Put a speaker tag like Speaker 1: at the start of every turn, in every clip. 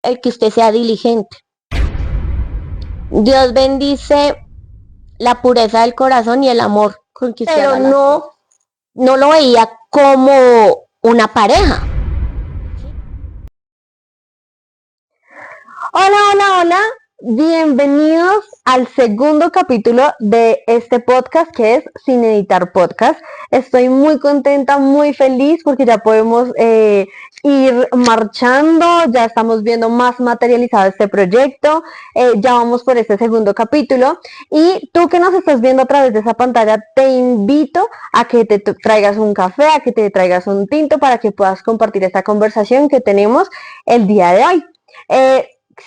Speaker 1: el que usted sea diligente. Dios bendice la pureza del corazón y el amor con que usted pero no lo veía como una pareja.
Speaker 2: Hola, hola, hola. Bienvenidos al segundo capítulo de este podcast que es Sin Editar Podcast. Estoy muy contenta, muy feliz porque ya podemos ir marchando, ya estamos viendo más materializado este proyecto, ya vamos por este segundo capítulo y tú que nos estás viendo a través de esa pantalla te invito a que te traigas un café, a que te traigas un tinto para que puedas compartir esta conversación que tenemos el día de hoy.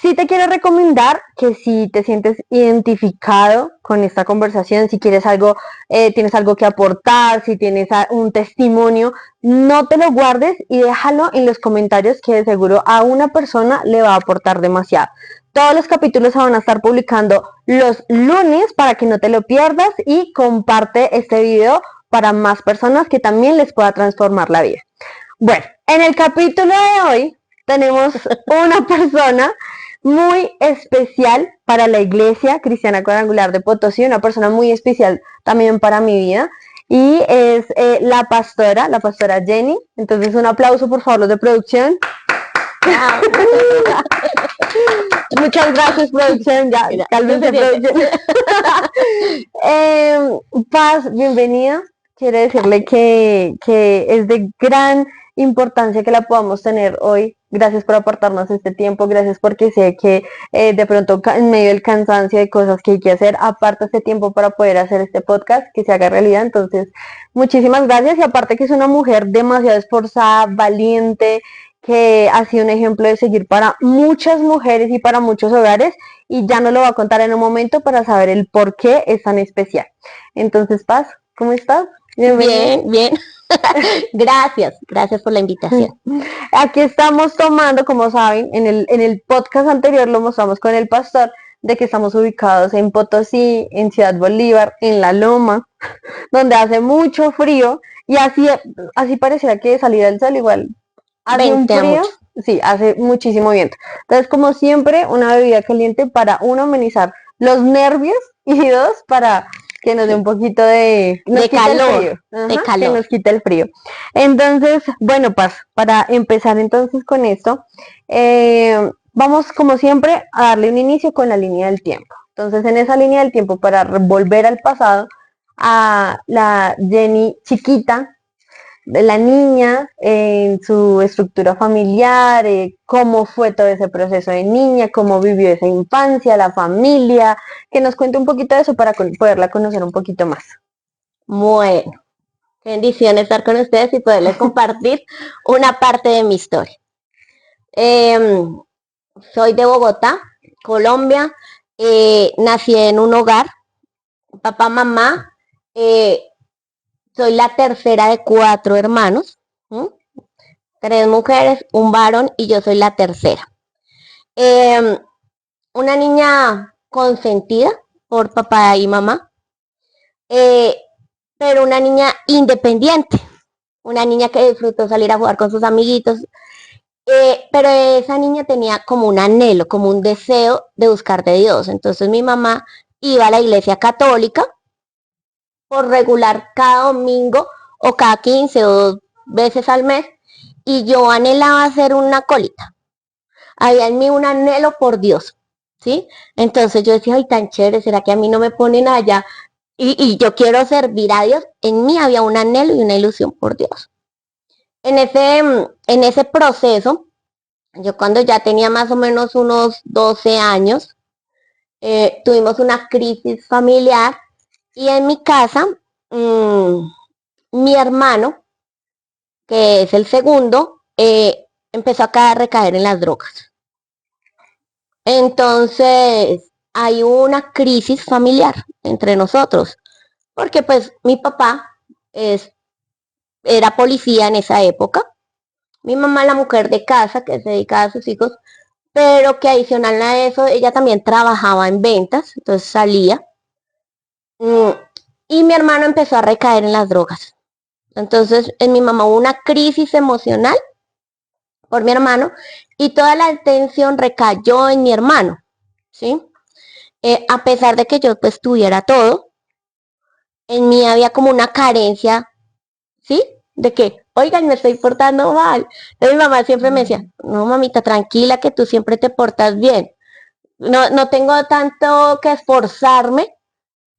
Speaker 2: Sí te quiero recomendar que si te sientes identificado con esta conversación, si quieres algo, tienes algo que aportar, si tienes un testimonio, no te lo guardes y déjalo en los comentarios que de seguro a una persona le va a aportar demasiado. Todos los capítulos se van a estar publicando los lunes para que no te lo pierdas y comparte este video para más personas que también les pueda transformar la vida. Bueno, en el capítulo de hoy tenemos una persona muy especial para la Iglesia Cristiana Cuadrangular de Potosí, una persona muy especial también para mi vida, y es la pastora Jenny. Entonces un aplauso por favor los de producción. Muchas gracias producción, ya cálmense producción. Paz, bienvenida. Quiero decirle que es de gran importancia que la podamos tener hoy. Gracias por aportarnos este tiempo, gracias porque sé que de pronto en medio del cansancio de cosas que hay que hacer, aparta este tiempo para poder hacer este podcast, que se haga realidad. Entonces, muchísimas gracias y aparte que es una mujer demasiado esforzada, valiente, que ha sido un ejemplo de seguir para muchas mujeres y para muchos hogares y ya nos lo va a contar en un momento para saber el por qué es tan especial. Entonces, Paz, ¿cómo estás?
Speaker 1: Bien, bien. Gracias por la invitación.
Speaker 2: Aquí estamos tomando, como saben, en el podcast anterior lo mostramos con el pastor, de que estamos ubicados en Potosí, en Ciudad Bolívar, en La Loma, donde hace mucho frío y así pareciera que salir al sol igual hace un frío, sí, hace muchísimo viento. Entonces, como siempre, una bebida caliente para uno amenizar los nervios y dos para que nos dé un poquito de
Speaker 1: calor, de calor.
Speaker 2: Que nos quite el frío. Entonces, bueno, para empezar entonces con esto, vamos como siempre a darle un inicio con la línea del tiempo. Entonces, en esa línea del tiempo, para volver al pasado, a la Jenny chiquita, de la niña, en su estructura familiar, cómo fue todo ese proceso de niña, cómo vivió esa infancia, la familia, que nos cuente un poquito de eso para poderla conocer un poquito más.
Speaker 1: Bueno, qué bendición estar con ustedes y poderles compartir una parte de mi historia. Soy de Bogotá, Colombia, nací en un hogar, papá, mamá, soy la tercera de 4 hermanos, ¿sí? 3 mujeres, un varón y yo soy la tercera. Una niña consentida por papá y mamá, pero una niña independiente, una niña que disfrutó salir a jugar con sus amiguitos, pero esa niña tenía como un anhelo, como un deseo de buscar de Dios. Entonces mi mamá iba a la iglesia católica por regular cada domingo o cada 15 o 2 veces al mes y yo anhelaba hacer una colita. Había en mí un anhelo por Dios, ¿sí? Entonces yo decía, ay, tan chévere, ¿será que a mí no me ponen allá? Y yo quiero servir a Dios. En mí había un anhelo y una ilusión por Dios. En ese proceso, yo cuando ya tenía más o menos unos 12 años, tuvimos una crisis familiar y en mi casa, mi hermano, que es el segundo, empezó a recaer en las drogas. Entonces, hay una crisis familiar entre nosotros, porque pues mi papá era policía en esa época, mi mamá la mujer de casa que se dedicaba a sus hijos, pero que adicional a eso ella también trabajaba en ventas, entonces salía. Y mi hermano empezó a recaer en las drogas. Entonces en mi mamá hubo una crisis emocional por mi hermano y toda la atención recayó en mi hermano, ¿sí? A pesar de que yo pues tuviera todo, en mí había como una carencia, ¿sí? De que, oigan, me estoy portando mal. Entonces mi mamá siempre me decía, no, mamita, tranquila, que tú siempre te portas bien. No tengo tanto que esforzarme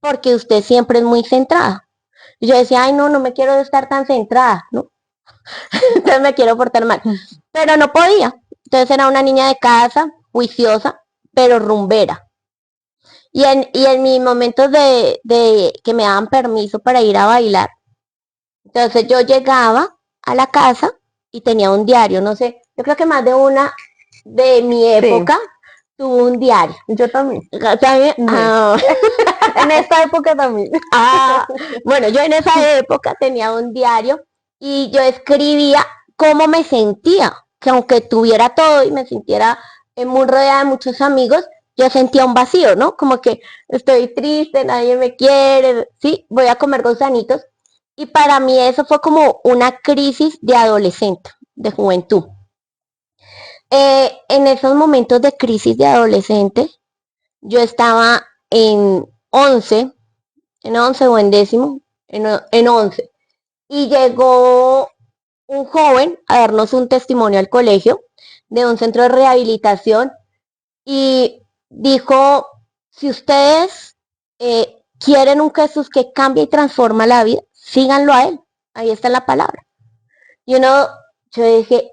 Speaker 1: porque usted siempre es muy centrada. Y yo decía, ay, no me quiero estar tan centrada, ¿no? Entonces me quiero portar mal. Pero no podía. Entonces era una niña de casa, juiciosa, pero rumbera. Y en mis momentos de que me daban permiso para ir a bailar, entonces yo llegaba a la casa y tenía un diario, no sé, yo creo que más de una de mi
Speaker 2: Sí,
Speaker 1: época tuvo un diario.
Speaker 2: yo también.
Speaker 1: ¿Sabe?
Speaker 2: Sí. En esta época también.
Speaker 1: Bueno, yo en esa época tenía un diario y yo escribía cómo me sentía, que aunque tuviera todo y me sintiera muy rodeada de muchos amigos, yo sentía un vacío, ¿no? Como que estoy triste, nadie me quiere, sí, voy a comer gusanitos. Y para mí eso fue como una crisis de adolescente, de juventud. En esos momentos de crisis de adolescente, yo estaba en 11 o en décimo, en 11. Y llegó un joven a darnos un testimonio al colegio de un centro de rehabilitación y dijo, si ustedes quieren un Jesús que cambie y transforma la vida, síganlo a él. Ahí está la palabra. Y yo dije,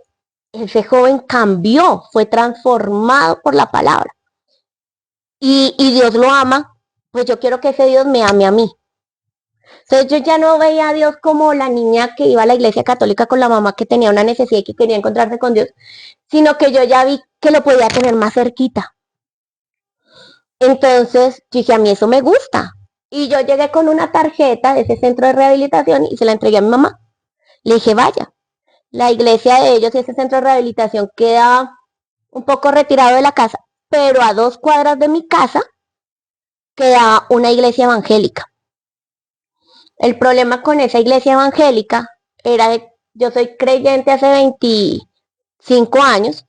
Speaker 1: ese joven cambió, fue transformado por la palabra. Y Dios lo ama, pues yo quiero que ese Dios me ame a mí. Entonces yo ya no veía a Dios como la niña que iba a la iglesia católica con la mamá que tenía una necesidad y que quería encontrarse con Dios, sino que yo ya vi que lo podía tener más cerquita. Entonces dije, a mí eso me gusta. Y yo llegué con una tarjeta de ese centro de rehabilitación y se la entregué a mi mamá. Le dije, vaya, la iglesia de ellos y ese centro de rehabilitación queda un poco retirado de la casa, pero a 2 cuadras de mi casa queda una iglesia evangélica. El problema con esa iglesia evangélica era de, yo soy creyente hace 25 años,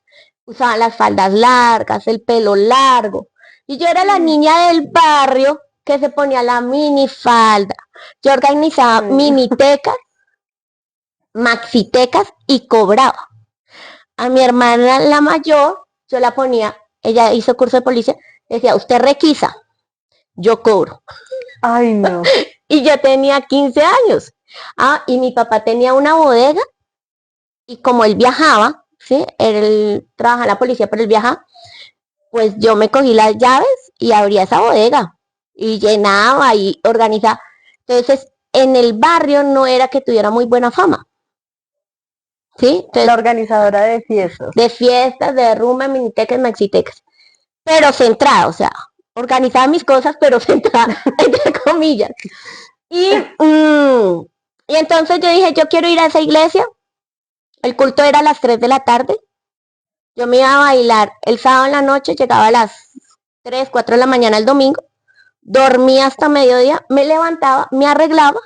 Speaker 1: usaban las faldas largas, el pelo largo, y yo era la niña del barrio que se ponía la minifalda. Yo organizaba minitecas, maxitecas y cobraba. A mi hermana la mayor, yo la ponía, ella hizo curso de policía, decía, usted requisa, yo cobro.
Speaker 2: Ay, no.
Speaker 1: Y yo tenía 15 años. Y mi papá tenía una bodega y como él viajaba, ¿sí? Él trabaja en la policía, pero él viaja, pues yo me cogí las llaves y abría esa bodega y llenaba y organizaba. Entonces, en el barrio no era que tuviera muy buena fama, ¿sí?
Speaker 2: La
Speaker 1: Entonces,
Speaker 2: organizadora de fiestas.
Speaker 1: de fiestas, de rumba, minitecas, maxitecas, pero centrada, o sea, organizaba mis cosas, pero centrada, entre comillas. Y, mm, y entonces yo dije, yo quiero ir a esa iglesia. El culto era a las 3 de la tarde. Yo me iba a bailar el sábado en la noche, llegaba a las 3 4 de la mañana el domingo, dormía hasta mediodía, me levantaba, me arreglaba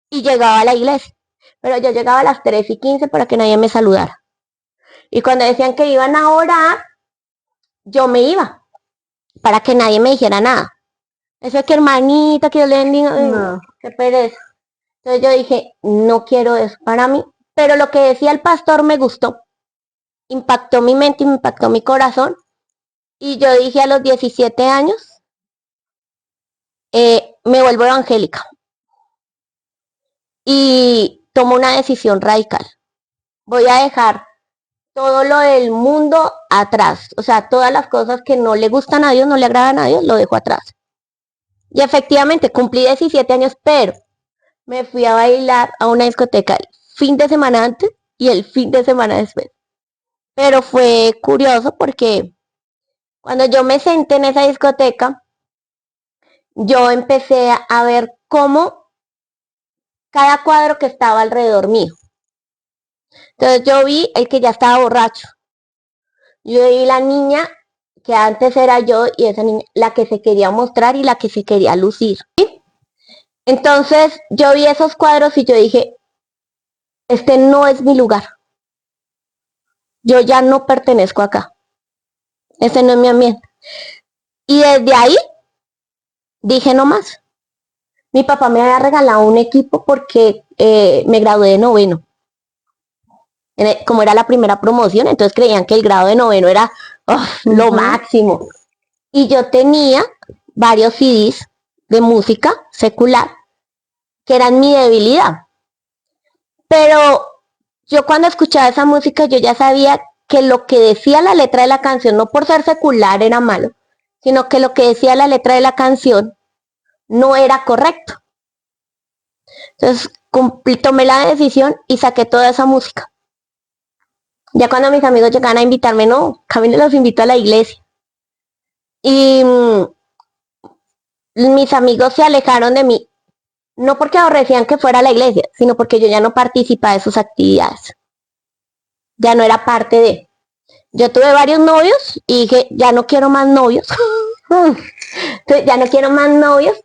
Speaker 1: y llegaba a la iglesia. Pero yo llegaba a las 3:15 para que nadie me saludara. Y cuando decían que iban a orar, yo me iba para que nadie me dijera nada. Eso es que hermanita, que yo le bendiga, no,
Speaker 2: No.
Speaker 1: qué pereza. Entonces yo dije, no quiero eso para mí. Pero lo que decía el pastor me gustó. Impactó mi mente y me impactó mi corazón. Y yo dije a los 17 años, me vuelvo evangélica. Y tomo una decisión radical. Voy a dejar todo lo del mundo atrás. O sea, todas las cosas que no le gustan a Dios, no le agradan a Dios, lo dejo atrás. Y efectivamente, cumplí 17 años, pero me fui a bailar a una discoteca el fin de semana antes y el fin de semana después. Pero fue curioso porque cuando yo me senté en esa discoteca, yo empecé a ver cómo cada cuadro que estaba alrededor mío. Entonces yo vi el que ya estaba borracho. Yo vi la niña que antes era yo y esa niña la que se quería mostrar y la que se quería lucir. Entonces yo vi esos cuadros y yo dije, este no es mi lugar. yo ya no pertenezco acá, ese no es mi ambiente. Y desde ahí dije no más. Mi papá me había regalado un equipo porque me gradué de noveno. Como era la primera promoción, entonces creían que el grado de noveno era lo máximo. Y yo tenía varios CDs de música secular que eran mi debilidad. Pero yo cuando escuchaba esa música yo ya sabía que lo que decía la letra de la canción, no por ser secular era malo, sino que lo que decía la letra de la canción no era correcto. Entonces tomé la decisión y saqué toda esa música. Ya cuando mis amigos llegaban a invitarme, no, Camilo los invito a la iglesia. Y mis amigos se alejaron de mí, no porque aborrecían que fuera a la iglesia, sino porque yo ya no participaba de sus actividades. Ya no era parte de. Yo tuve varios novios y dije, ya no quiero más novios. Entonces, ya no quiero más novios.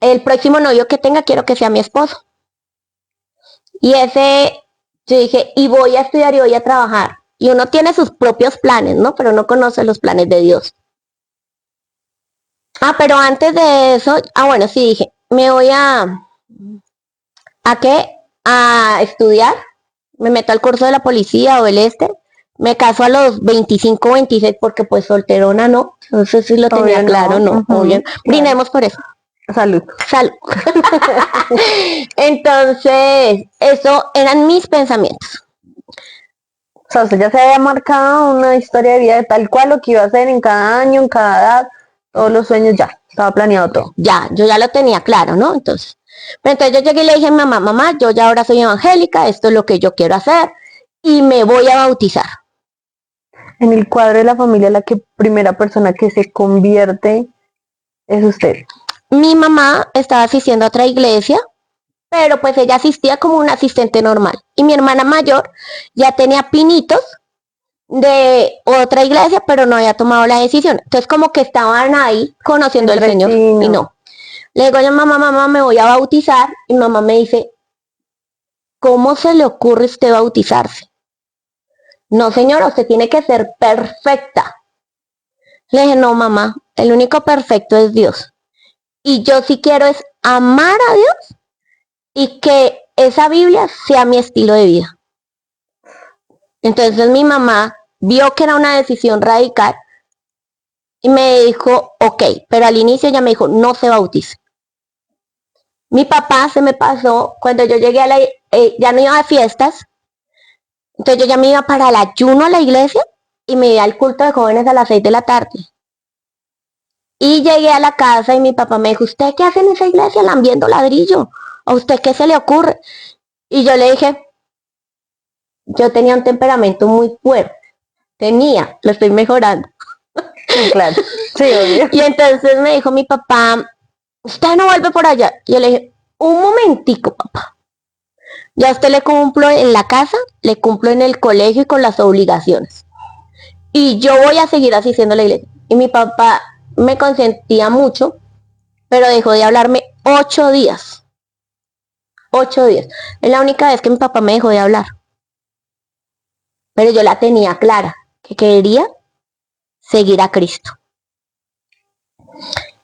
Speaker 1: El próximo novio que tenga quiero que sea mi esposo. Y yo dije, y voy a estudiar y voy a trabajar. Y uno tiene sus propios planes, ¿no? Pero no conoce los planes de Dios. Pero antes de eso, bueno, sí dije, me voy ¿a qué? A estudiar. Me meto al curso de la policía o el me caso a los 25, 26 porque pues solterona no. Entonces sí lo tenía claro, no. Obvio. Brindemos por eso.
Speaker 2: Salud.
Speaker 1: Salud. Entonces, eso eran mis pensamientos.
Speaker 2: O sea, usted ya se había marcado una historia de vida de tal cual lo que iba a hacer en cada año, en cada edad, todos los sueños ya, estaba planeado todo.
Speaker 1: Ya, yo ya lo tenía claro, ¿no? Entonces yo llegué y le dije a mi mamá, yo ya ahora soy evangélica, esto es lo que yo quiero hacer y me voy a bautizar.
Speaker 2: En el cuadro de la familia, la primera persona que se convierte es usted.
Speaker 1: Mi mamá estaba asistiendo a otra iglesia, pero pues ella asistía como un asistente normal. Y mi hermana mayor ya tenía pinitos de otra iglesia, pero no había tomado la decisión. Entonces como que estaban ahí conociendo al Señor y no. Le digo yo, mamá, me voy a bautizar. Y mamá me dice, ¿cómo se le ocurre a usted bautizarse? No, señora, usted tiene que ser perfecta. Le dije, no, mamá, el único perfecto es Dios. Y yo sí quiero es amar a Dios y que esa Biblia sea mi estilo de vida. Entonces mi mamá vio que era una decisión radical y me dijo, ok, pero al inicio ella me dijo, no se bautice. Mi papá se me pasó, cuando yo llegué ya no iba a fiestas, entonces yo ya me iba para el ayuno a la iglesia y me iba al culto de jóvenes a las 6 de la tarde. Y llegué a la casa y mi papá me dijo, ¿usted qué hace en esa iglesia lambiendo ladrillo? ¿A usted qué se le ocurre? Y yo le dije, yo tenía un temperamento muy fuerte. Lo estoy mejorando.
Speaker 2: Claro, sí, obvio.
Speaker 1: Y entonces me dijo mi papá, usted no vuelve por allá. Y yo le dije, un momentico, papá. Ya a usted le cumplo en la casa, le cumplo en el colegio y con las obligaciones. Y yo voy a seguir asistiendo a la iglesia. Y mi papá me consentía mucho, pero dejó de hablarme 8 días. 8 días. Es la única vez que mi papá me dejó de hablar. Pero yo la tenía clara, que quería seguir a Cristo.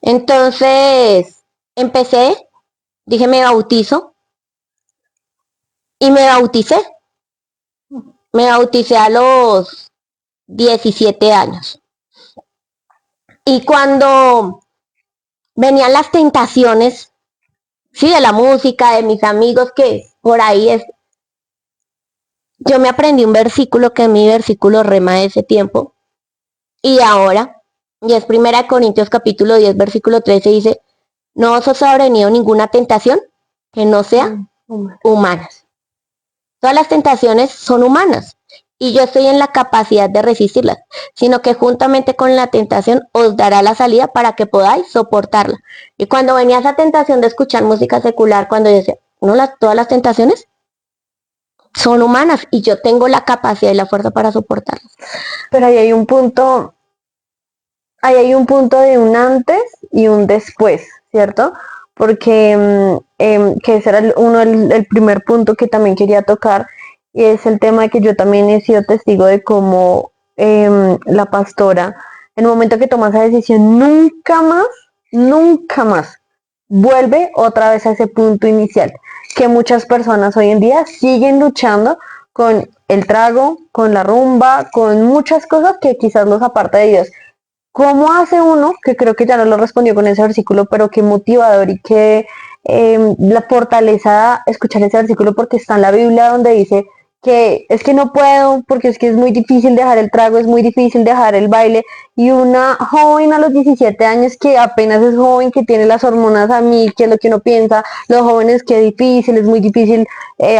Speaker 1: Entonces, empecé, dije, me bautizo. Y me bauticé. Me bauticé a los 17 años. Y cuando venían las tentaciones, sí, de la música, de mis amigos, que por ahí es. Yo me aprendí un versículo que es mi versículo rema de ese tiempo. Y ahora, y es 1 Corintios capítulo 10, versículo 13, dice, no os ha sobrevenido ninguna tentación que no sea humanas. Todas las tentaciones son humanas y yo estoy en la capacidad de resistirlas, sino que juntamente con la tentación os dará la salida para que podáis soportarla. Y cuando venía esa tentación de escuchar música secular, cuando yo decía, no, todas las tentaciones son humanas y yo tengo la capacidad y la fuerza para soportarlas.
Speaker 2: Pero ahí hay un punto de un antes y un después, ¿cierto? Porque que ese era el primer punto que también quería tocar, y es el tema de que yo también he sido testigo de cómo la pastora, en el momento que toma esa decisión, nunca más vuelve otra vez a ese punto inicial, que muchas personas hoy en día siguen luchando con el trago, con la rumba, con muchas cosas que quizás los aparta de Dios. ¿Cómo hace uno, que creo que ya no lo respondió con ese versículo, pero qué motivador y qué la fortaleza escuchar ese versículo porque está en la Biblia donde dice que es que no puedo, porque es que es muy difícil dejar el trago, es muy difícil dejar el baile, y una joven a los 17 años que apenas es joven, que tiene las hormonas a mí, que es lo que uno piensa, los jóvenes que es muy difícil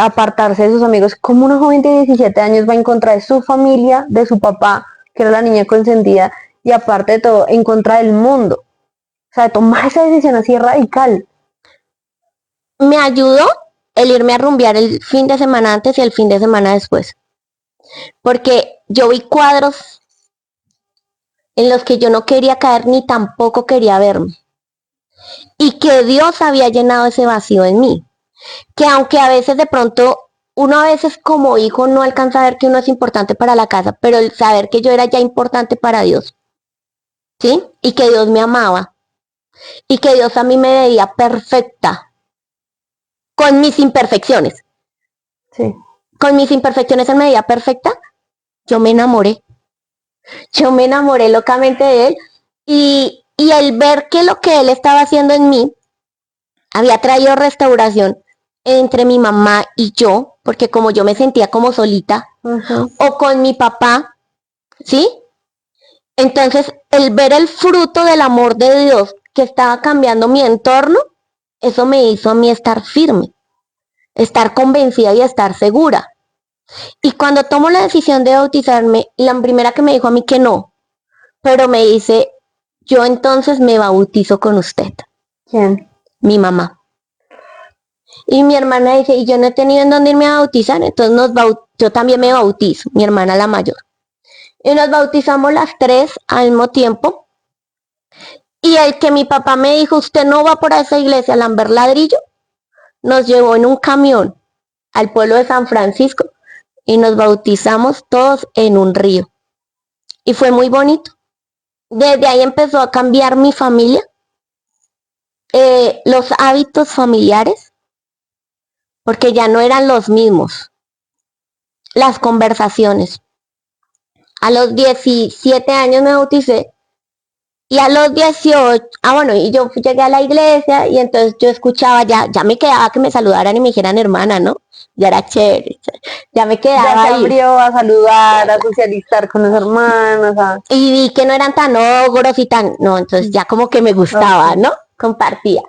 Speaker 2: apartarse de sus amigos, como una joven de 17 años va en contra de su familia, de su papá, que era la niña consentida, y aparte de todo, en contra del mundo. O sea, tomar esa decisión así radical.
Speaker 1: Me ayudó el irme a rumbear el fin de semana antes y el fin de semana después. Porque yo vi cuadros en los que yo no quería caer ni tampoco quería verme. Y que Dios había llenado ese vacío en mí. Que aunque a veces de pronto, uno a veces como hijo no alcanza a ver que uno es importante para la casa, pero el saber que yo era ya importante para Dios, ¿sí? Y que Dios me amaba. Y que Dios a mí me veía perfecta, con mis imperfecciones.
Speaker 2: Sí.
Speaker 1: Con mis imperfecciones en medida perfecta, yo me enamoré. Yo me enamoré locamente de él y el ver que lo que él estaba haciendo en mí había traído restauración entre mi mamá y yo, porque como yo me sentía como solita, o con mi papá, ¿sí? Entonces, el ver el fruto del amor de Dios que estaba cambiando mi entorno, eso me hizo a mí estar firme, estar convencida y estar segura. Y cuando tomo la decisión de bautizarme, la primera que me dijo a mí que no, pero me dice, yo entonces me bautizo con usted.
Speaker 2: ¿Quién?
Speaker 1: Mi mamá. Y mi hermana dice, y yo no he tenido en dónde irme a bautizar, entonces yo también me bautizo, mi hermana la mayor. Y nos bautizamos las tres al mismo tiempo. Y el que mi papá me dijo, usted no va por esa iglesia, Lambert Ladrillo, nos llevó en un camión al pueblo de San Francisco y nos bautizamos todos en un río. Y fue muy bonito. Desde ahí empezó a cambiar mi familia, los hábitos familiares, porque ya no eran los mismos. Las conversaciones. A los 17 años me bauticé y a los 18, bueno, y yo llegué a la iglesia y entonces yo escuchaba, ya me quedaba que me saludaran y me dijeran hermana, ¿no? Ya era chévere, ya me quedaba
Speaker 2: ya se
Speaker 1: ahí.
Speaker 2: abrió a saludar, a socializar con los hermanos.
Speaker 1: Y vi que no eran tan ogros y tan, no, entonces ya como que me gustaba, ¿no? Compartía.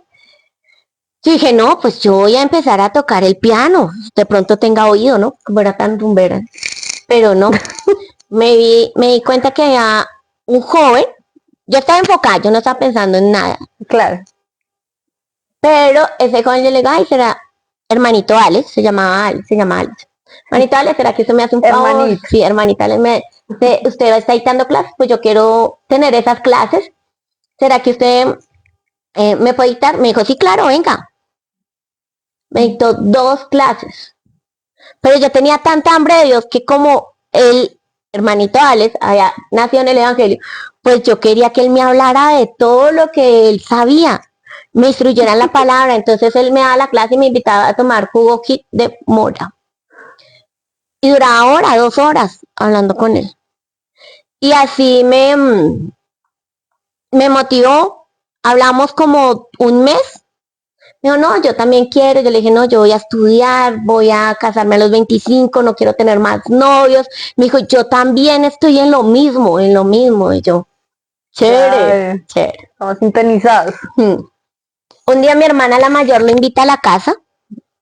Speaker 1: Yo dije, no, pues yo voy a empezar a tocar el piano, de pronto tenga oído, ¿no? Como era tan rumbera. Pero no, me di cuenta que había un joven, yo estaba enfocada, yo no estaba pensando en nada.
Speaker 2: Claro.
Speaker 1: Pero ese joven yo le digo, ay, será hermanito Alex, se llamaba Alex. Hermanito Alex, ¿será que usted me hace un favor?
Speaker 2: Hermanito.
Speaker 1: Sí, hermanita Alex, usted está dictando clases, pues yo quiero tener esas clases. ¿Será que usted me puede dictar? Me dijo, sí, claro, venga. Me dictó 2 clases. Pero yo tenía tanta hambre de Dios que como el hermanito Alex había nacido en el Evangelio, pues yo quería que él me hablara de todo lo que él sabía, me instruyera en la palabra. Entonces él me daba la clase y me invitaba a tomar jugo de mora. Y duraba 2 horas hablando con él. Y así me motivó. Hablamos como un mes. Me dijo, no, yo también quiero. Yo le dije, no, yo voy a estudiar, voy a casarme a los 25, no quiero tener más novios. Me dijo, yo también estoy en lo mismo, en lo mismo. Y yo, chévere, chévere.
Speaker 2: Estamos sintonizados.
Speaker 1: Un día mi hermana la mayor lo invita a la casa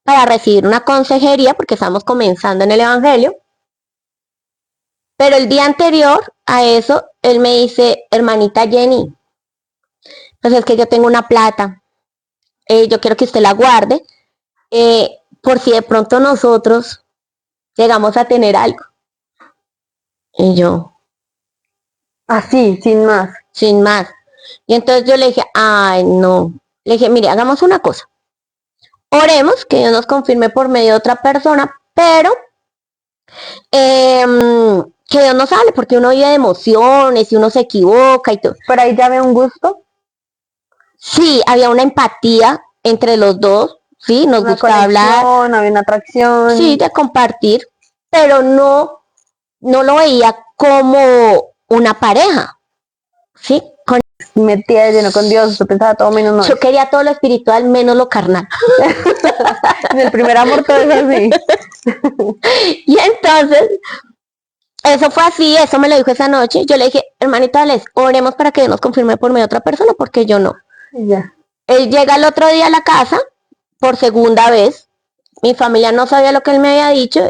Speaker 1: para recibir una consejería porque estamos comenzando en el Evangelio. Pero el día anterior a eso, él me dice, hermanita Jenny, pues es que yo tengo una plata, yo quiero que usted la guarde, por si de pronto nosotros llegamos a tener algo. Y yo,
Speaker 2: así, sin más.
Speaker 1: Sin más. Y entonces yo le dije, ay, no. Le dije, mire, hagamos una cosa. Oremos que Dios nos confirme por medio de otra persona, pero Que Dios no sale porque uno vive de emociones y uno se equivoca y todo.
Speaker 2: Por ahí ya ve un gusto.
Speaker 1: Sí, había una empatía entre los dos, sí, nos
Speaker 2: Una
Speaker 1: gustaba hablar,
Speaker 2: conexión, había una atracción.
Speaker 1: sí, de compartir, pero no lo veía como una pareja, sí.
Speaker 2: Metía de lleno con Dios, usted pensaba todo menos no.
Speaker 1: Yo quería todo lo espiritual menos lo carnal.
Speaker 2: En el primer amor todo es así.
Speaker 1: Y entonces, eso fue así, eso me lo dijo esa noche. Yo le dije, hermanita, les oremos para que Dios nos confirme por medio de otra persona, porque yo no.
Speaker 2: Ya.
Speaker 1: Él llega el otro día a la casa, por segunda vez. Mi familia no sabía lo que él me había dicho.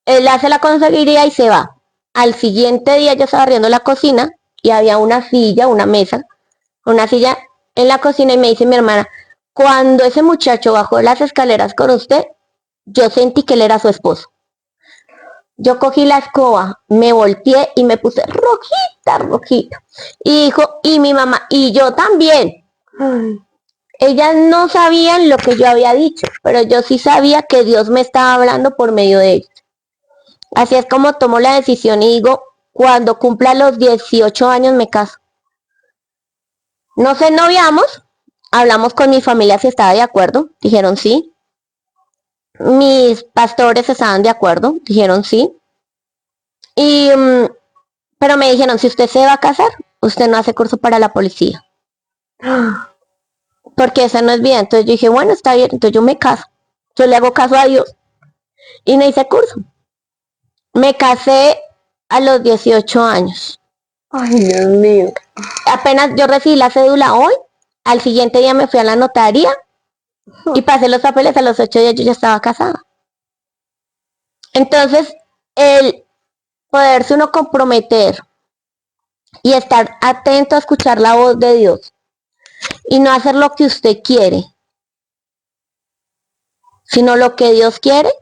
Speaker 1: Él hace la conseguiría y se va. Al siguiente día yo estaba barriendo la cocina y había una silla, una silla en la cocina y me dice mi hermana, cuando ese muchacho bajó las escaleras con usted, yo sentí que él era su esposo. Yo cogí la escoba, me volteé y me puse rojita. Y dijo, y mi mamá, y yo también.
Speaker 2: Ay.
Speaker 1: Ellas no sabían lo que yo había dicho, pero yo sí sabía que Dios me estaba hablando por medio de ellos. Así es como tomo la decisión y digo, cuando cumpla los 18 años me caso. Nos ennoviamos, hablamos con mi familia si estaba de acuerdo, dijeron sí. Mis pastores estaban de acuerdo, dijeron sí. Y, pero me dijeron, si usted se va a casar, usted no hace curso para la policía. Porque esa no es bien. Entonces yo dije, bueno, está bien, entonces yo me caso. Yo le hago caso a Dios. Y no hice curso. Me casé a los 18 años.
Speaker 2: Ay, Dios mío.
Speaker 1: Apenas yo recibí la cédula hoy, al siguiente día me fui a la notaría y pasé los papeles, a los 8 días yo ya estaba casada. Entonces, el poderse uno comprometer y estar atento a escuchar la voz de Dios y no hacer lo que usted quiere, sino lo que Dios quiere,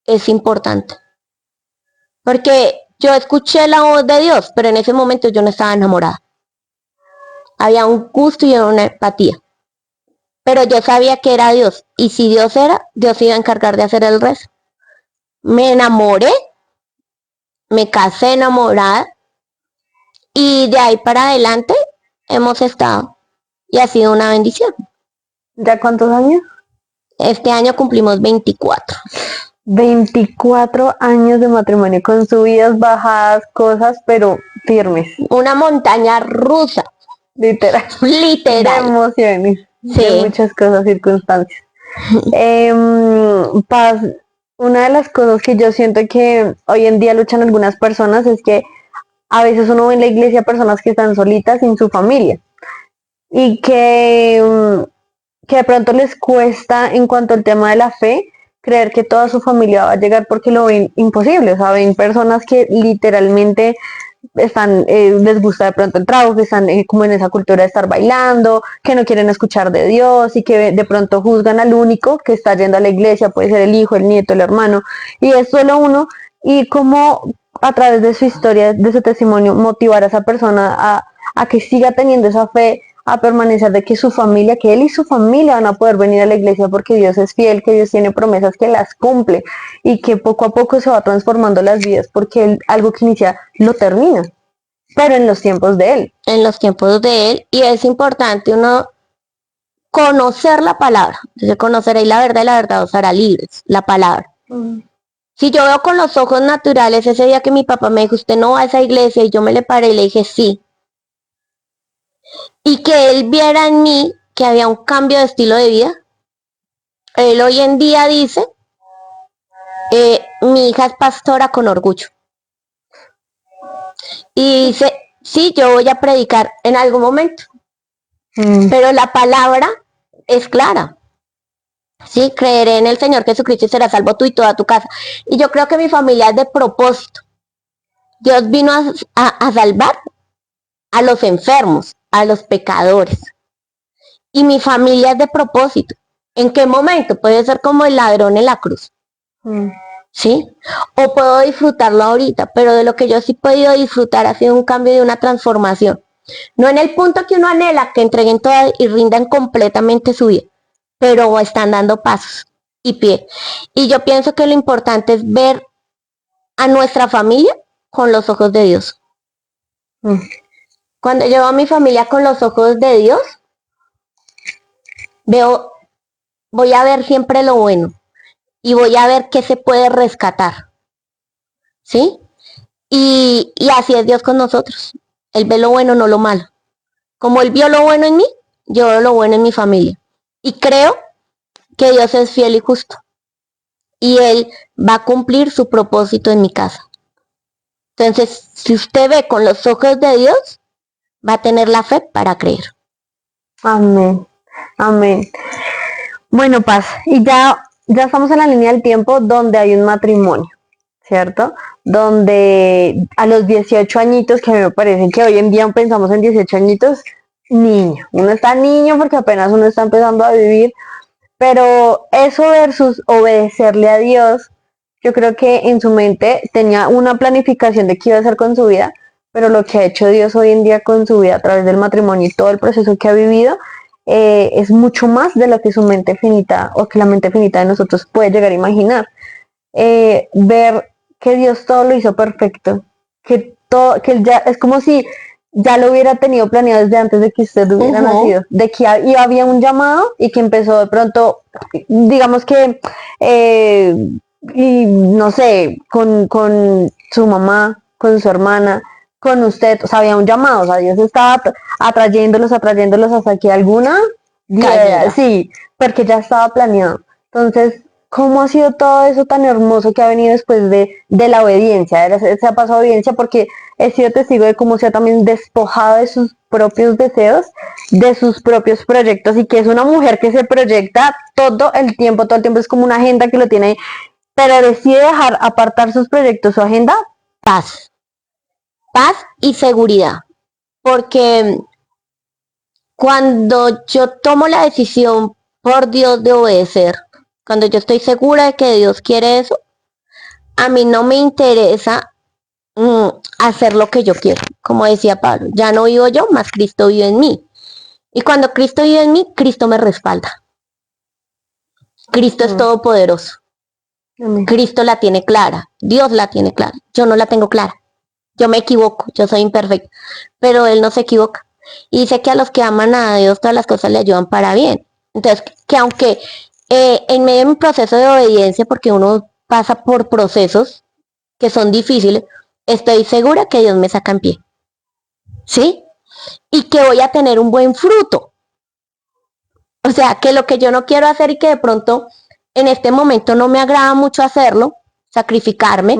Speaker 1: es importante. Porque yo escuché la voz de Dios, pero en ese momento yo no estaba enamorada. Había un gusto y una empatía. Pero yo sabía que era Dios. Y si Dios era, Dios iba a encargar de hacer el resto. Me enamoré, me casé enamorada y de ahí para adelante hemos estado. Y ha sido una bendición.
Speaker 2: ¿Ya cuántos años?
Speaker 1: Este año cumplimos 24.
Speaker 2: 24 años de matrimonio con subidas, bajadas, cosas, pero firmes.
Speaker 1: Una montaña rusa.
Speaker 2: Literal. De
Speaker 1: Literal.
Speaker 2: emociones, de
Speaker 1: Sí.
Speaker 2: muchas cosas, circunstancias. Paz, una de las cosas que yo siento que hoy en día luchan algunas personas es que a veces uno ve en la iglesia personas que están solitas sin su familia y que de pronto les cuesta en cuanto al tema de la fe creer que toda su familia va a llegar porque lo ven imposible, o sea, ven personas que literalmente están, les gusta de pronto el trago, que están como en esa cultura de estar bailando, que no quieren escuchar de Dios y que de pronto juzgan al único que está yendo a la iglesia, puede ser el hijo, el nieto, el hermano, y es solo uno, y como a través de su historia, de su testimonio, motivar a esa persona a que siga teniendo esa fe, a permanecer de que su familia, que él y su familia van a poder venir a la iglesia porque Dios es fiel, que Dios tiene promesas que las cumple y que poco a poco se va transformando las vidas porque él, algo que inicia lo termina, pero en los tiempos de él.
Speaker 1: En los tiempos de él. Y es importante uno conocer la palabra. Entonces conoceréis la verdad y la verdad os hará libres. La palabra. Si yo veo con los ojos naturales, ese día que mi papá me dijo, usted no va a esa iglesia, y yo me le paré y le dije, sí. Y que él viera en mí que había un cambio de estilo de vida. Él hoy en día dice, mi hija es pastora con orgullo. Y dice, sí, yo voy a predicar en algún momento. Pero la palabra es clara. Sí, creeré en el Señor Jesucristo y será salvo tú y toda tu casa. Y yo creo que mi familia es de propósito. Dios vino a salvar a los enfermos, a los pecadores. Y mi familia es de propósito. ¿En qué momento? Puede ser como el ladrón en la cruz. ¿Sí? O puedo disfrutarlo ahorita, pero de lo que yo sí he podido disfrutar ha sido un cambio y una transformación. No en el punto que uno anhela, que entreguen toda y rindan completamente su vida, pero están dando pasos y pie. Y yo pienso que lo importante es ver a nuestra familia con los ojos de Dios. Cuando yo veo a mi familia con los ojos de Dios, voy a ver siempre lo bueno y voy a ver qué se puede rescatar, ¿sí? Y así es Dios con nosotros. Él ve lo bueno, no lo malo. Como Él vio lo bueno en mí, yo veo lo bueno en mi familia. Y creo que Dios es fiel y justo. Y Él va a cumplir su propósito en mi casa. Entonces, si usted ve con los ojos de Dios, va a tener la fe para creer.
Speaker 2: Amén. Amén. Bueno, Paz, y ya estamos en la línea del tiempo donde hay un matrimonio, ¿cierto? Donde a los 18 añitos, que a mí me parece que hoy en día pensamos en 18 añitos, niño. Uno está niño porque apenas uno está empezando a vivir, pero eso versus obedecerle a Dios, yo creo que en su mente tenía una planificación de qué iba a hacer con su vida, pero lo que ha hecho Dios hoy en día con su vida a través del matrimonio y todo el proceso que ha vivido, es mucho más de lo que su mente finita o que la mente finita de nosotros puede llegar a imaginar. Ver que Dios todo lo hizo perfecto, que todo, que ya es como si ya lo hubiera tenido planeado desde antes de que usted hubiera nacido, de que había un llamado y que empezó de pronto, digamos que, y no sé, con su mamá, con su hermana, con usted, o sea, había un llamado, o sea, Dios estaba atrayéndolos hasta que alguna, sí, porque ya estaba planeado. Entonces, ¿cómo ha sido todo eso tan hermoso que ha venido después de la obediencia, de esa paso obediencia? Porque he sido testigo de cómo se ha también despojado de sus propios deseos, de sus propios proyectos, y que es una mujer que se proyecta todo el tiempo es como una agenda que lo tiene ahí, pero decide dejar apartar sus proyectos, su agenda.
Speaker 1: Paz y seguridad, porque cuando yo tomo la decisión por Dios de obedecer, cuando yo estoy segura de que Dios quiere eso, a mí no me interesa hacer lo que yo quiero. Como decía Pablo, ya no vivo yo, más Cristo vive en mí. Y cuando Cristo vive en mí, Cristo me respalda. Cristo es todopoderoso. Cristo la tiene clara, Dios la tiene clara, yo no la tengo clara. Yo me equivoco, yo soy imperfecta, pero Él no se equivoca. Y dice que a los que aman a Dios todas las cosas le ayudan para bien. Entonces, que aunque en medio de mi proceso de obediencia, porque uno pasa por procesos que son difíciles, estoy segura que Dios me saca en pie. ¿Sí? Y que voy a tener un buen fruto. O sea, que lo que yo no quiero hacer y que de pronto en este momento no me agrada mucho hacerlo, sacrificarme,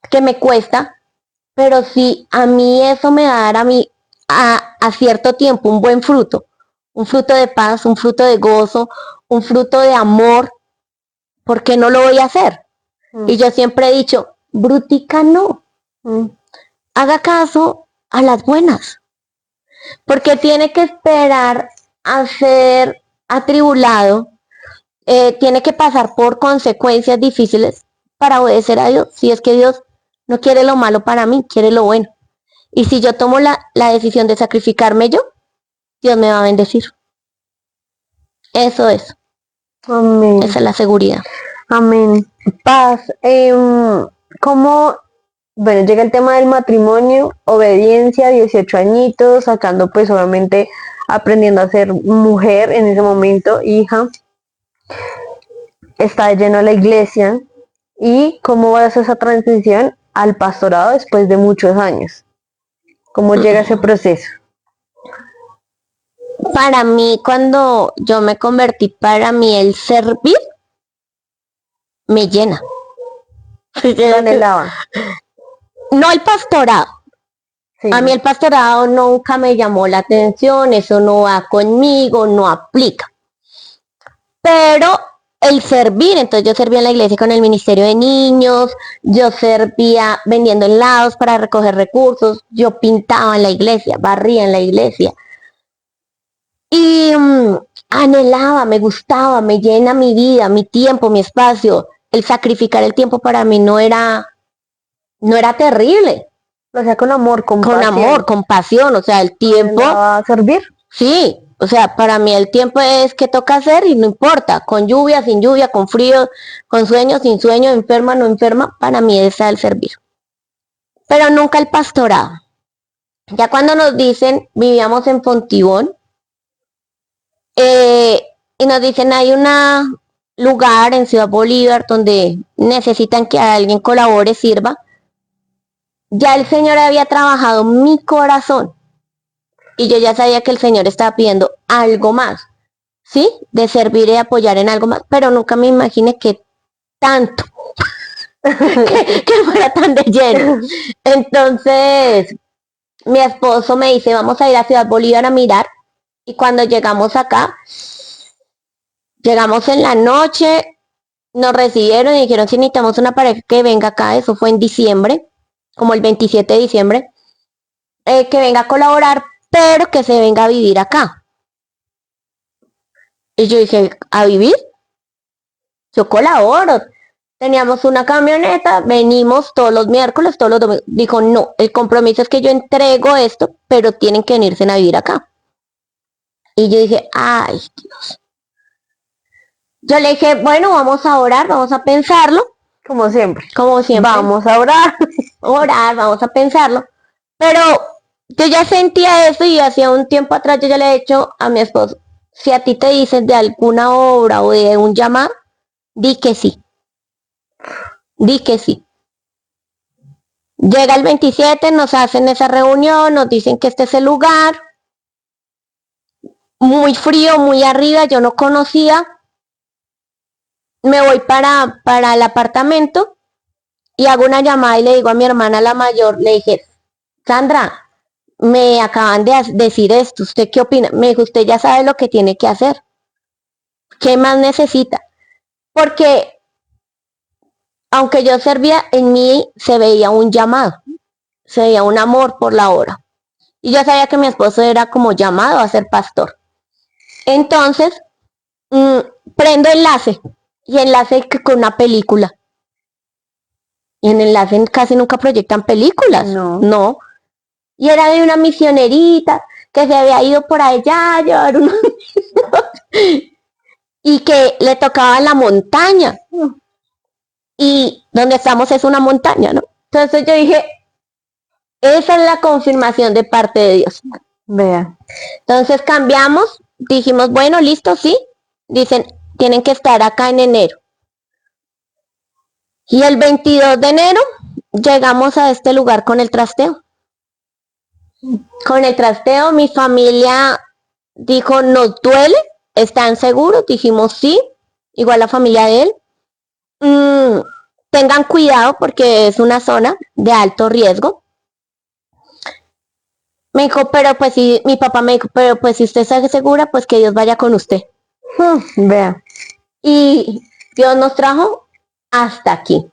Speaker 1: que me cuesta, pero si a mí eso me va a dar a cierto tiempo un buen fruto, un fruto de paz, un fruto de gozo, un fruto de amor, ¿por qué no lo voy a hacer? Y yo siempre he dicho, brutica no, haga caso a las buenas, porque tiene que esperar a ser atribulado, tiene que pasar por consecuencias difíciles para obedecer a Dios. Si es que Dios no quiere lo malo para mí, quiere lo bueno. Y si yo tomo la decisión de sacrificarme yo, Dios me va a bendecir. Eso es.
Speaker 2: Amén.
Speaker 1: Esa es la seguridad.
Speaker 2: Amén. Paz. ¿Cómo, bueno, llega el tema del matrimonio, obediencia, 18 añitos, sacando pues obviamente, aprendiendo a ser mujer en ese momento, hija, está lleno de la iglesia, y cómo va a hacer esa transición al pastorado después de muchos años? ¿Cómo llega ese proceso?
Speaker 1: Para mí, cuando yo me convertí, para mí el servir me llena.
Speaker 2: Lo anhelaba.
Speaker 1: No el pastorado. Sí. A mí el pastorado nunca me llamó la atención, eso no va conmigo, no aplica. Pero el servir, entonces yo servía en la iglesia con el ministerio de niños, yo servía vendiendo helados para recoger recursos, yo pintaba en la iglesia, barría en la iglesia. Y anhelaba, me gustaba, me llena mi vida, mi tiempo, mi espacio. El sacrificar el tiempo para mí no era terrible.
Speaker 2: Lo hacía con amor, con
Speaker 1: pasión. Con amor, con pasión, o sea, el tiempo.
Speaker 2: ¿A servir?
Speaker 1: Sí, O sea, para mí el tiempo es que toca hacer y no importa, con lluvia, sin lluvia, con frío, con sueño, sin sueño, enferma, no enferma, para mí es el servir. Pero nunca el pastorado. Ya cuando nos dicen, vivíamos en Fontibón, y nos dicen hay un lugar en Ciudad Bolívar donde necesitan que alguien colabore, sirva. Ya el Señor había trabajado mi corazón y yo ya sabía que el Señor estaba pidiendo algo más, ¿sí? De servir y apoyar en algo más, pero nunca me imaginé que tanto, que fuera tan de lleno. Entonces, mi esposo me dice, vamos a ir a Ciudad Bolívar a mirar. Y cuando llegamos acá, llegamos en la noche, nos recibieron y dijeron si necesitamos una pareja que venga acá, eso fue en diciembre, como el 27 de diciembre, que venga a colaborar, pero que se venga a vivir acá. Y yo dije, ¿a vivir? Yo colaboro. Teníamos una camioneta, venimos todos los miércoles, todos los domingos. Dijo, no, el compromiso es que yo entrego esto, pero tienen que venirse a vivir acá. Y yo dije, ay, Dios. Yo le dije, bueno, vamos a orar, vamos a pensarlo.
Speaker 2: Como siempre.
Speaker 1: Como siempre.
Speaker 2: Vamos a orar.
Speaker 1: Orar, vamos a pensarlo. Pero yo ya sentía eso y hacía un tiempo atrás yo ya le he dicho a mi esposo, si a ti te dicen de alguna obra o de un llamado, di que sí. Di que sí. Llega el 27, nos hacen esa reunión, nos dicen que este es el lugar. Muy frío, muy arriba, yo no conocía. Me voy para el apartamento y hago una llamada y le digo a mi hermana la mayor, le dije, Sandra, me acaban de decir esto, ¿usted qué opina? Me dijo, usted ya sabe lo que tiene que hacer. ¿Qué más necesita? Porque aunque yo servía, en mí se veía un llamado, se veía un amor por la obra. Y yo sabía que mi esposo era como llamado a ser pastor. Entonces, prendo enlace y enlace con una película. Y en enlace casi nunca proyectan películas. No. Y era de una misionerita que se había ido por allá a llevar unos y que le tocaba la montaña. Y donde estamos es una montaña, ¿no? Entonces yo dije, esa es la confirmación de parte de Dios.
Speaker 2: Vea.
Speaker 1: Entonces cambiamos, dijimos, bueno, listo, sí. Dicen, tienen que estar acá en enero. Y el 22 de enero llegamos a este lugar con el trasteo. Con el trasteo, mi familia dijo, ¿nos duele? ¿Están seguros? Dijimos, sí. Igual la familia de él. Tengan cuidado porque es una zona de alto riesgo. Me dijo, pero pues si mi papá me dijo, pero pues si usted está segura, pues que Dios vaya con usted.
Speaker 2: Vea.
Speaker 1: Y Dios nos trajo hasta aquí.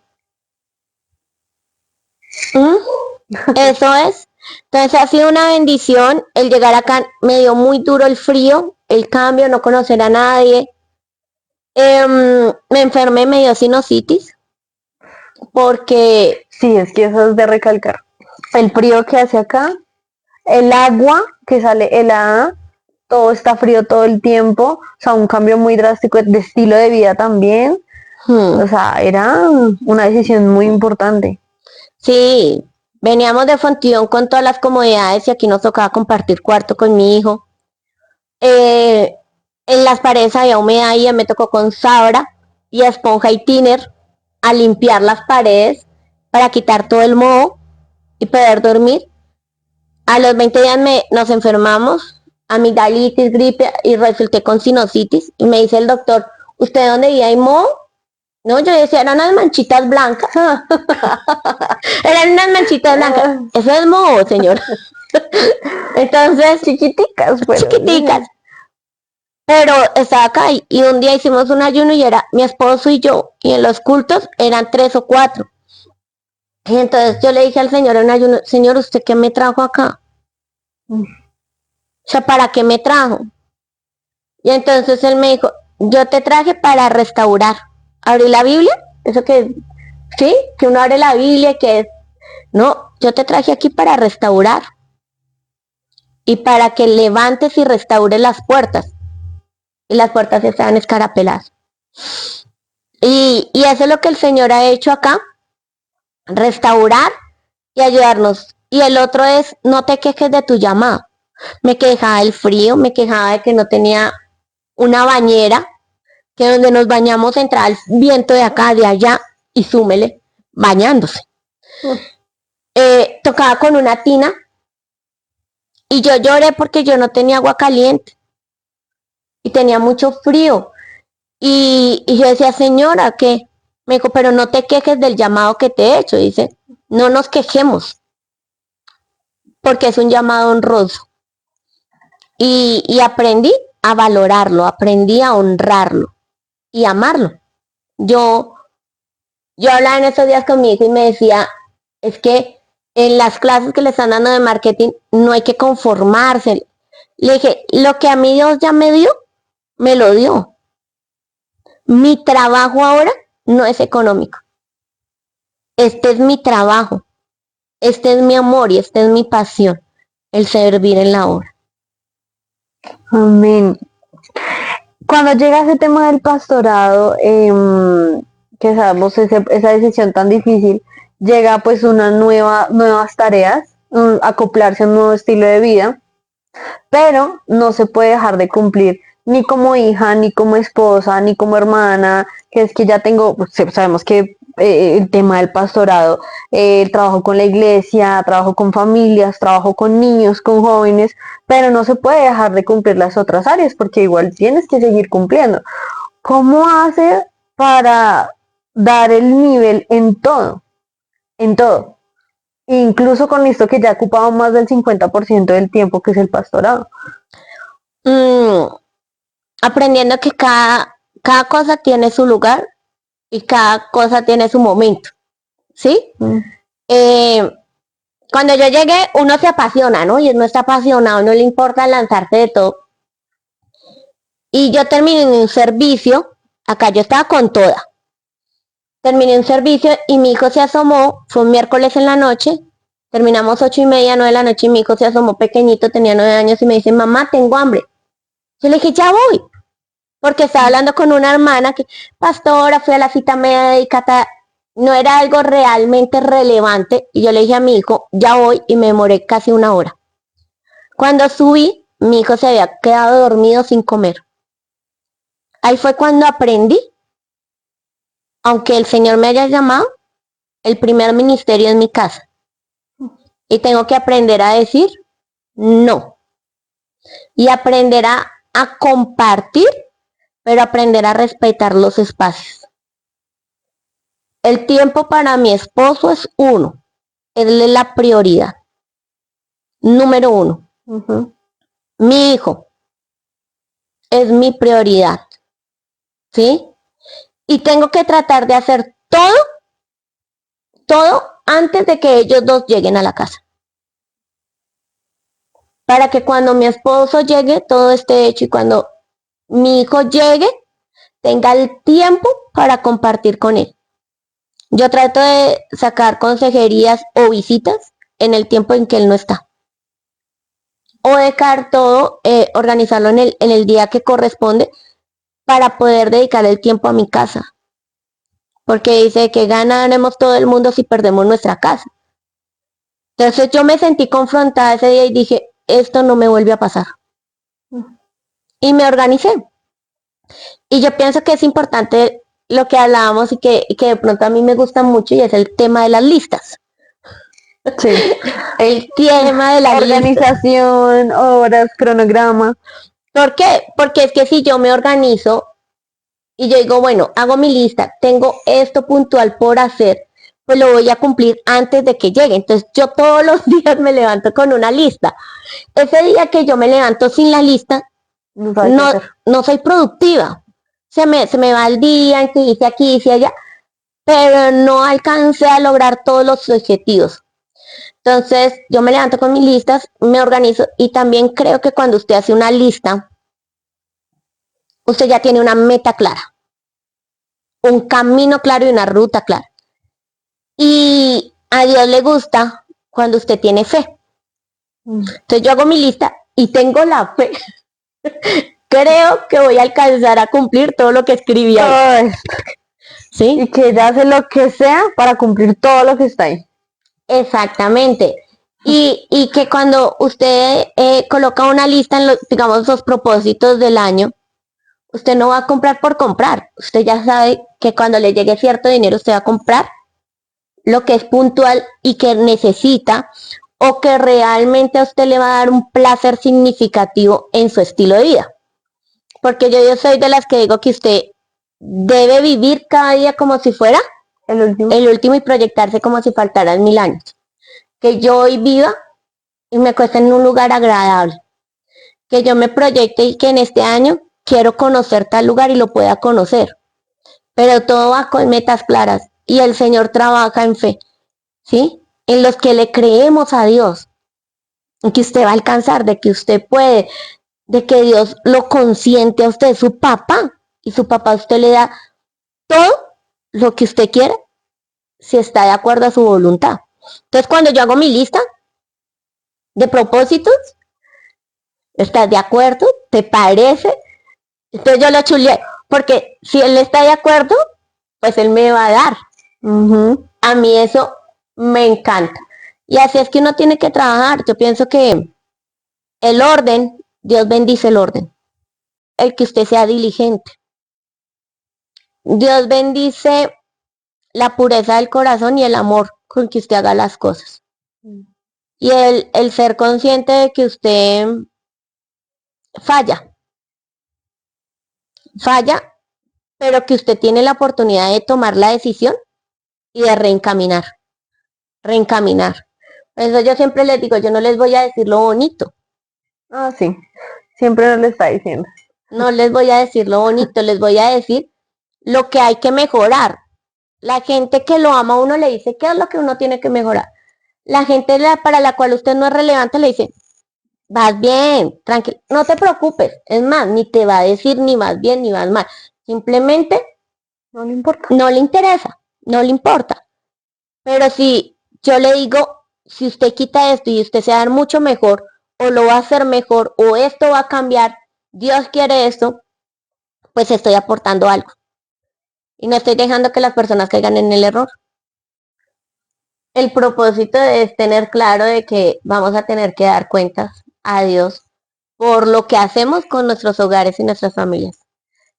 Speaker 1: Eso es. Entonces ha sido una bendición el llegar acá. Me dio muy duro el frío, el cambio, no conocer a nadie. Me enfermé, me dio sinusitis. Porque
Speaker 2: sí, es que eso es de recalcar. El frío que hace acá, el agua que sale helada, todo está frío todo el tiempo, o sea, un cambio muy drástico de estilo de vida también. O sea, era una decisión muy importante.
Speaker 1: Sí, veníamos de Fontibón con todas las comodidades y aquí nos tocaba compartir cuarto con mi hijo. En las paredes había humedad y me tocó con sabra y esponja y thinner a limpiar las paredes para quitar todo el moho y poder dormir. A los 20 días nos enfermamos, amigdalitis, gripe y resulté con sinusitis. Y me dice el doctor, ¿usted dónde vive? ¿Hay moho? No, yo decía, eran unas manchitas blancas. Eran unas manchitas blancas. Eso es moho, señor. Entonces,
Speaker 2: chiquiticas,
Speaker 1: pero, chiquiticas. Pero estaba acá y un día hicimos un ayuno y era mi esposo y yo. Y en los cultos eran 3 o 4. Y entonces yo le dije al Señor en un ayuno, Señor, ¿usted qué me trajo acá? O sea, ¿para qué me trajo? Y entonces él me dijo, yo te traje para restaurar. Abrí la Biblia, eso que, sí, que uno abre la Biblia, que es, no, yo te traje aquí para restaurar. y para que levantes y restaures las puertas. Y las puertas estaban escarapeladas. Y eso es lo que el Señor ha hecho acá, restaurar y ayudarnos. Y el otro es, no te quejes de tu llamado. Me quejaba del frío, me quejaba de que no tenía una bañera, que donde nos bañamos entraba el viento de acá, de allá, y súmele, bañándose. Tocaba con una tina, y yo lloré porque yo no tenía agua caliente, y tenía mucho frío. Y yo decía, señora, ¿qué? Me dijo, pero no te quejes del llamado que te he hecho. Dice, no nos quejemos, porque es un llamado honroso. Y aprendí a valorarlo, aprendí a honrarlo y amarlo. Yo, yo hablaba en estos días con mi hijo y me decía, es que en las clases que le están dando de marketing no hay que conformarse. Le dije, lo que a mí Dios ya me dio, me lo dio. Mi trabajo ahora no es económico. Este es mi trabajo, este es mi amor y esta es mi pasión, el servir en la obra.
Speaker 2: Amén. Cuando llega ese tema del pastorado, que sabemos esa decisión tan difícil, llega pues nuevas tareas, acoplarse a un nuevo estilo de vida, pero no se puede dejar de cumplir ni como hija, ni como esposa, ni como hermana, que es que ya tengo, pues, sabemos que el tema del pastorado, trabajo con la iglesia, trabajo con familias, trabajo con niños, con jóvenes, pero no se puede dejar de cumplir las otras áreas porque igual tienes que seguir cumpliendo. ¿Cómo hace para dar el nivel en todo? En todo. Incluso con esto que ya ha ocupado más del 50% del tiempo que es el pastorado.
Speaker 1: Aprendiendo que cada cosa tiene su lugar y cada cosa tiene su momento, ¿sí? Cuando yo llegué, uno se apasiona, ¿no? Y uno está apasionado, no le importa lanzarse de todo. Y yo terminé un servicio, acá yo estaba con toda. Terminé un servicio y mi hijo se asomó, fue un miércoles en la noche, terminamos 8:30, 9 de la noche y mi hijo se asomó pequeñito, tenía 9 años y me dice, mamá, tengo hambre. Yo le dije, ya voy, porque estaba hablando con una hermana que, pastora, fui a la cita médica, no era algo realmente relevante y yo le dije a mi hijo, ya voy y me demoré casi 1 hora. Cuando subí, mi hijo se había quedado dormido sin comer. Ahí fue cuando aprendí, aunque el Señor me haya llamado, el primer ministerio es mi casa. Y tengo que aprender a decir no. Y aprender a compartir, pero aprender a respetar los espacios. El tiempo para mi esposo es uno. Él es la prioridad. Número 1. Mi hijo es mi prioridad. ¿Sí? Y tengo que tratar de hacer todo antes de que ellos dos lleguen a la casa. Para que cuando mi esposo llegue, todo esté hecho y cuando mi hijo llegue, tenga el tiempo para compartir con él. Yo trato de sacar consejerías o visitas en el tiempo en que él no está. O dejar todo, organizarlo en el día que corresponde para poder dedicar el tiempo a mi casa. Porque dice que ganaremos todo el mundo si perdemos nuestra casa. Entonces yo me sentí confrontada ese día y dije, esto no me vuelve a pasar. Y me organicé. Y yo pienso que es importante lo que hablábamos y que de pronto a mí me gusta mucho y es el tema de las listas.
Speaker 2: Sí.
Speaker 1: El tema de la
Speaker 2: organización, horas, cronograma.
Speaker 1: ¿Por qué? Porque es que si yo me organizo y yo digo, bueno, hago mi lista, tengo esto puntual por hacer, pues lo voy a cumplir antes de que llegue. Entonces yo todos los días me levanto con una lista. Ese día que yo me levanto sin la lista, no soy productiva. Se me va el día en que hice aquí, hice allá, pero no alcancé a lograr todos los objetivos. Entonces, yo me levanto con mis listas, me organizo y también creo que cuando usted hace una lista, usted ya tiene una meta clara, un camino claro y una ruta clara. Y a Dios le gusta cuando usted tiene fe. Entonces yo hago mi lista y tengo la fe. Creo que voy a alcanzar a cumplir todo lo que escribí ahí.
Speaker 2: Ay,
Speaker 1: ¿Sí?
Speaker 2: y que ella hace lo que sea para cumplir todo lo que está ahí.
Speaker 1: Exactamente. Y que cuando usted coloca una lista en los, digamos, los propósitos del año, usted no va a comprar por comprar. Usted ya sabe que cuando le llegue cierto dinero, usted va a comprar lo que es puntual y que necesita o que realmente a usted le va a dar un placer significativo en su estilo de vida. Porque yo soy de las que digo que usted debe vivir cada día como si fuera el último y proyectarse como si faltaran 1000 años. Que yo hoy viva y me cueste en un lugar agradable. Que yo me proyecte y que en este año quiero conocer tal lugar y lo pueda conocer. Pero todo va con metas claras y el Señor trabaja en fe, ¿sí? En los que le creemos a Dios, en que usted va a alcanzar, de que usted puede, de que Dios lo consiente a usted, su papá, y su papá a usted le da todo lo que usted quiere si está de acuerdo a su voluntad. Entonces cuando yo hago mi lista de propósitos, ¿estás de acuerdo? ¿Te parece? Entonces yo lo chuleé, porque si él está de acuerdo, pues él me va a dar. A mí eso me encanta. Y así es que uno tiene que trabajar. Yo pienso que el orden, Dios bendice el orden. El que usted sea diligente. Dios bendice la pureza del corazón y el amor con que usted haga las cosas. Y el ser consciente de que usted falla, pero que usted tiene la oportunidad de tomar la decisión y de reencaminar. Por eso yo siempre les digo, yo no les voy a decir lo bonito.
Speaker 2: Ah, sí, siempre nos lo está diciendo.
Speaker 1: No les voy a decir lo bonito, les voy a decir lo que hay que mejorar. La gente que lo ama a uno le dice qué es lo que uno tiene que mejorar. La gente para la cual usted no es relevante le dice, vas bien, tranquilo, no te preocupes. Es más, ni te va a decir ni vas bien ni vas mal. Simplemente
Speaker 2: no le importa.
Speaker 1: No le interesa, no le importa. Pero si yo le digo, si usted quita esto y usted se va a dar mucho mejor, o lo va a hacer mejor, o esto va a cambiar, Dios quiere esto, pues estoy aportando algo. Y no estoy dejando que las personas caigan en el error. El propósito es tener claro de que vamos a tener que dar cuentas a Dios por lo que hacemos con nuestros hogares y nuestras familias.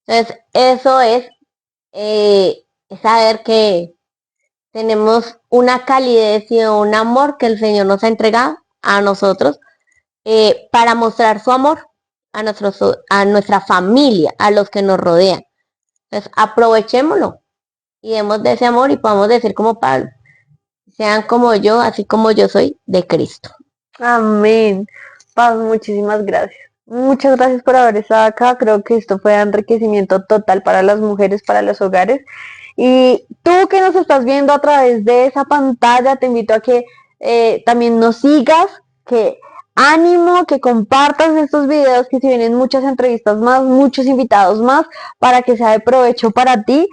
Speaker 1: Entonces, eso es saber que tenemos una calidez y un amor que el Señor nos ha entregado a nosotros para mostrar su amor a nuestra familia, a los que nos rodean. Entonces, aprovechémoslo y demos de ese amor y podamos decir como Pablo, sean como yo, así como yo soy de Cristo.
Speaker 2: Amén. Paz, muchísimas gracias. Muchas gracias por haber estado acá. Creo que esto fue enriquecimiento total para las mujeres, para los hogares. Y tú que nos estás viendo a través de esa pantalla, te invito a que también nos sigas, que ánimo, que compartas estos videos, que si vienen muchas entrevistas más, muchos invitados más, para que sea de provecho para ti.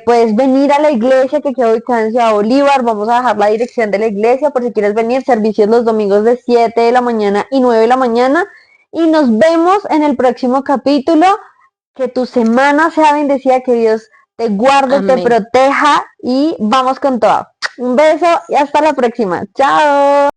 Speaker 2: Puedes venir a la iglesia que queda ubicada en Ciudad Bolívar. Vamos a dejar la dirección de la iglesia por si quieres venir. Servicios los domingos de 7 de la mañana y 9 de la mañana. Y nos vemos en el próximo capítulo. Que tu semana sea bendecida, que Dios te guarde,
Speaker 1: Amén.
Speaker 2: te proteja y vamos con todo. Un beso y hasta la próxima. Chao.